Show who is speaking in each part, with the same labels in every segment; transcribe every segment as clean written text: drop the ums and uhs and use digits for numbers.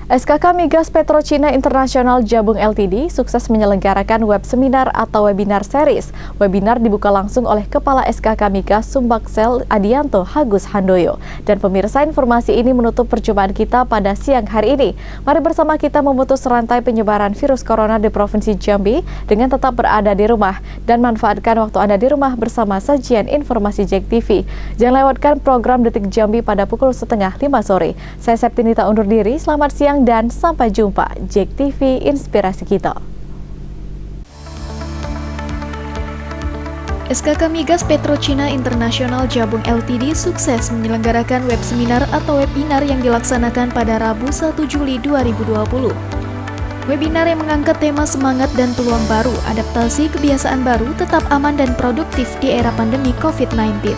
Speaker 1: SKK Migas Petrochina International Jabung Ltd sukses menyelenggarakan web seminar atau webinar series. Webinar dibuka langsung oleh Kepala SKK Migas Sumbaksel Adianto Agus Handoyo. Dan pemirsa, informasi ini menutup perjumpaan kita pada siang hari ini. Mari bersama kita memutus rantai penyebaran virus corona di Provinsi Jambi dengan tetap berada di rumah dan manfaatkan waktu Anda di rumah bersama sajian informasi JEK TV. Jangan lewatkan program Detik Jambi pada pukul 4:30 sore. Saya Septinita undur diri, selamat siang dan sampai jumpa. JEK TV, inspirasi kita.
Speaker 2: SKK Migas Petrochina International Jabung Ltd sukses menyelenggarakan web seminar atau webinar yang dilaksanakan pada Rabu 1 Juli 2020. Webinar yang mengangkat tema semangat dan peluang baru, adaptasi kebiasaan baru, tetap aman dan produktif di era pandemi COVID-19.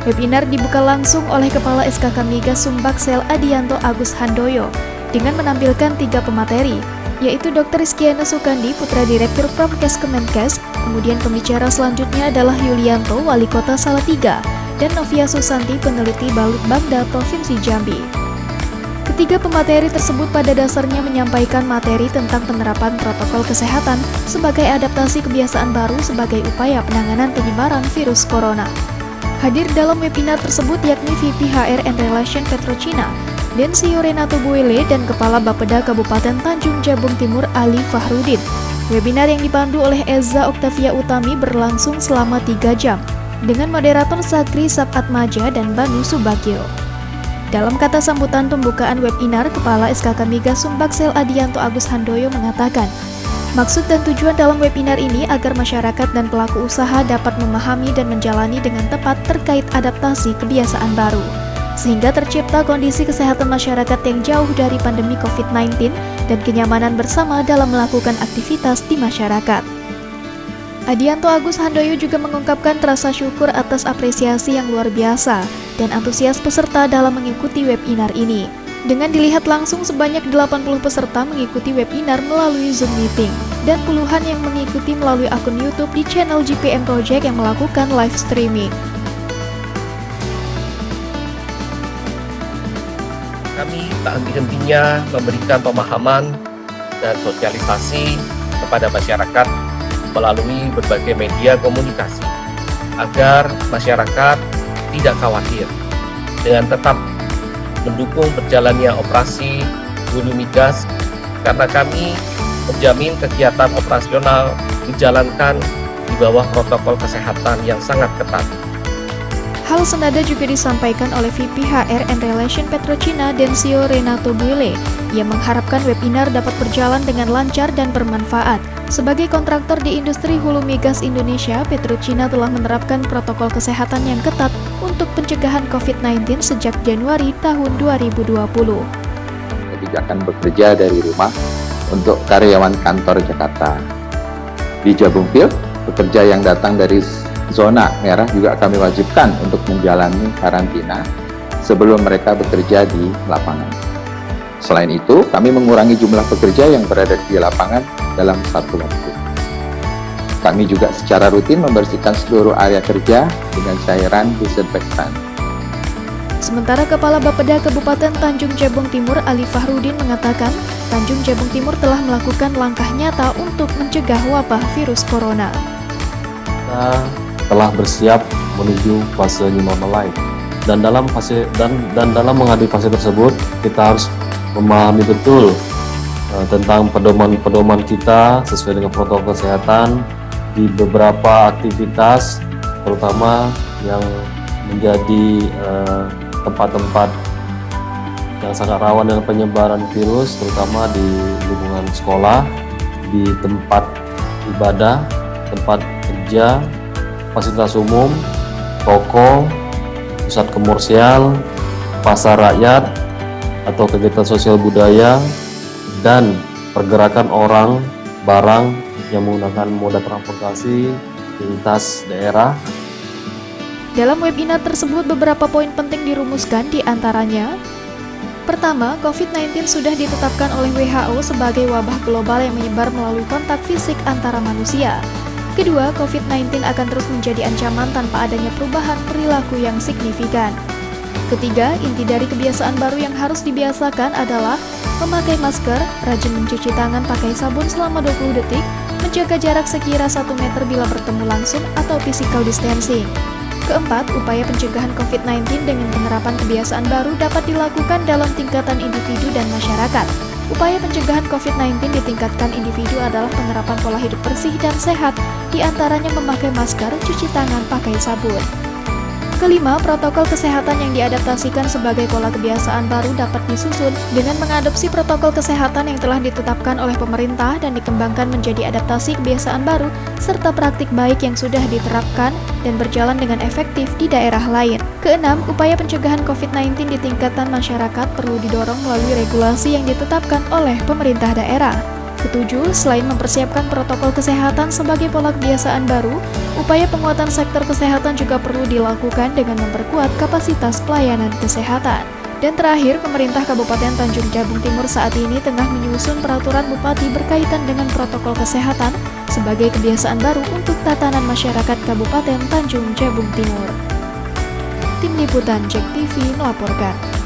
Speaker 2: Webinar dibuka langsung oleh Kepala SKK Migas Sumbaksel Adianto Agus Handoyo dengan menampilkan 3 pemateri, yaitu Dr. Rizkiana Sukandi, Putra Direktur Promkes Kemenkes, kemudian pembicara selanjutnya adalah Yulianto, Wali Kota Salatiga, dan Novia Susanti, peneliti Balitbangda Provinsi Jambi. Ketiga pemateri tersebut pada dasarnya menyampaikan materi tentang penerapan protokol kesehatan sebagai adaptasi kebiasaan baru sebagai upaya penanganan penyebaran virus corona. Hadir dalam webinar tersebut yakni VP HR and Relation Petrochina, Densio Renato Buele, dan Kepala Bapeda Kabupaten Tanjung Jabung Timur Ali Fahrudin. Webinar yang dipandu oleh Eza Oktavia Utami berlangsung selama 3 jam dengan moderator Sakri Sapatmaja dan Banu Subagio. Dalam kata sambutan pembukaan webinar, Kepala SKK Migas Sumbaksel Adianto Agus Handoyo mengatakan, maksud dan tujuan dalam webinar ini agar masyarakat dan pelaku usaha dapat memahami dan menjalani dengan tepat terkait adaptasi kebiasaan baru, sehingga tercipta kondisi kesehatan masyarakat yang jauh dari pandemi COVID-19 dan kenyamanan bersama dalam melakukan aktivitas di masyarakat. Adianto Agus Handoyo juga mengungkapkan rasa syukur atas apresiasi yang luar biasa dan antusias peserta dalam mengikuti webinar ini. Dengan dilihat langsung, sebanyak 80 peserta mengikuti webinar melalui Zoom Meeting dan puluhan yang mengikuti melalui akun YouTube di channel GPM Project yang melakukan live streaming.
Speaker 3: Kami tak henti-hentinya memberikan pemahaman dan sosialisasi kepada masyarakat melalui berbagai media komunikasi agar masyarakat tidak khawatir dengan tetap mendukung berjalannya operasi Hulu Migas, karena kami menjamin kegiatan operasional dijalankan di bawah protokol kesehatan yang sangat ketat.
Speaker 2: Hal senada juga disampaikan oleh VP HR and Relation Petrochina Densio Renato Buele yang mengharapkan webinar dapat berjalan dengan lancar dan bermanfaat. Sebagai kontraktor di industri hulu migas Indonesia, Petrochina telah menerapkan protokol kesehatan yang ketat untuk pencegahan COVID-19 sejak Januari tahun 2020.
Speaker 4: Kebijakan bekerja dari rumah untuk karyawan kantor Jakarta. Di Jabung Field, pekerja yang datang dari zona merah juga kami wajibkan untuk menjalani karantina sebelum mereka bekerja di lapangan. Selain itu, kami mengurangi jumlah pekerja yang berada di lapangan dalam satu waktu. Kami juga secara rutin membersihkan seluruh area kerja dengan cairan disinfektan.
Speaker 2: Sementara Kepala Bapeda Kabupaten Tanjung Jabung Timur Ali Fahrudin mengatakan, Tanjung Jabung Timur telah melakukan langkah nyata untuk mencegah wabah virus corona.
Speaker 5: Kita telah bersiap menuju fase new normal life, dan dalam menghadapi fase tersebut kita harus memahami betul tentang pedoman kita sesuai dengan protokol kesehatan di beberapa aktivitas, terutama yang menjadi tempat-tempat yang sangat rawan dengan penyebaran virus, terutama di lingkungan sekolah, di tempat ibadah, tempat kerja, fasilitas umum, toko, pusat komersial, pasar rakyat, atau kegiatan sosial budaya, dan pergerakan orang, barang yang menggunakan moda transportasi lintas daerah.
Speaker 2: Dalam webinar tersebut, beberapa poin penting dirumuskan, di antaranya: pertama, COVID-19 sudah ditetapkan oleh WHO sebagai wabah global yang menyebar melalui kontak fisik antara manusia. Kedua, COVID-19 akan terus menjadi ancaman tanpa adanya perubahan perilaku yang signifikan. Ketiga, inti dari kebiasaan baru yang harus dibiasakan adalah memakai masker, rajin mencuci tangan pakai sabun selama 20 detik, menjaga jarak sekira 1 meter bila bertemu langsung atau physical distancing. Keempat, upaya pencegahan COVID-19 dengan penerapan kebiasaan baru dapat dilakukan dalam tingkatan individu dan masyarakat. Upaya pencegahan COVID-19 di tingkatan individu adalah penerapan pola hidup bersih dan sehat, di antaranya memakai masker, cuci tangan pakai sabun. Kelima, protokol kesehatan yang diadaptasikan sebagai pola kebiasaan baru dapat disusun dengan mengadopsi protokol kesehatan yang telah ditetapkan oleh pemerintah dan dikembangkan menjadi adaptasi kebiasaan baru serta praktik baik yang sudah diterapkan dan berjalan dengan efektif di daerah lain. Keenam, upaya pencegahan COVID-19 di tingkatan masyarakat perlu didorong melalui regulasi yang ditetapkan oleh pemerintah daerah. Ketujuh, selain mempersiapkan protokol kesehatan sebagai pola kebiasaan baru, upaya penguatan sektor kesehatan juga perlu dilakukan dengan memperkuat kapasitas pelayanan kesehatan. Dan terakhir, pemerintah Kabupaten Tanjung Jabung Timur saat ini tengah menyusun peraturan bupati berkaitan dengan protokol kesehatan sebagai kebiasaan baru untuk tatanan masyarakat Kabupaten Tanjung Jabung Timur. Tim Liputan JEK TV melaporkan.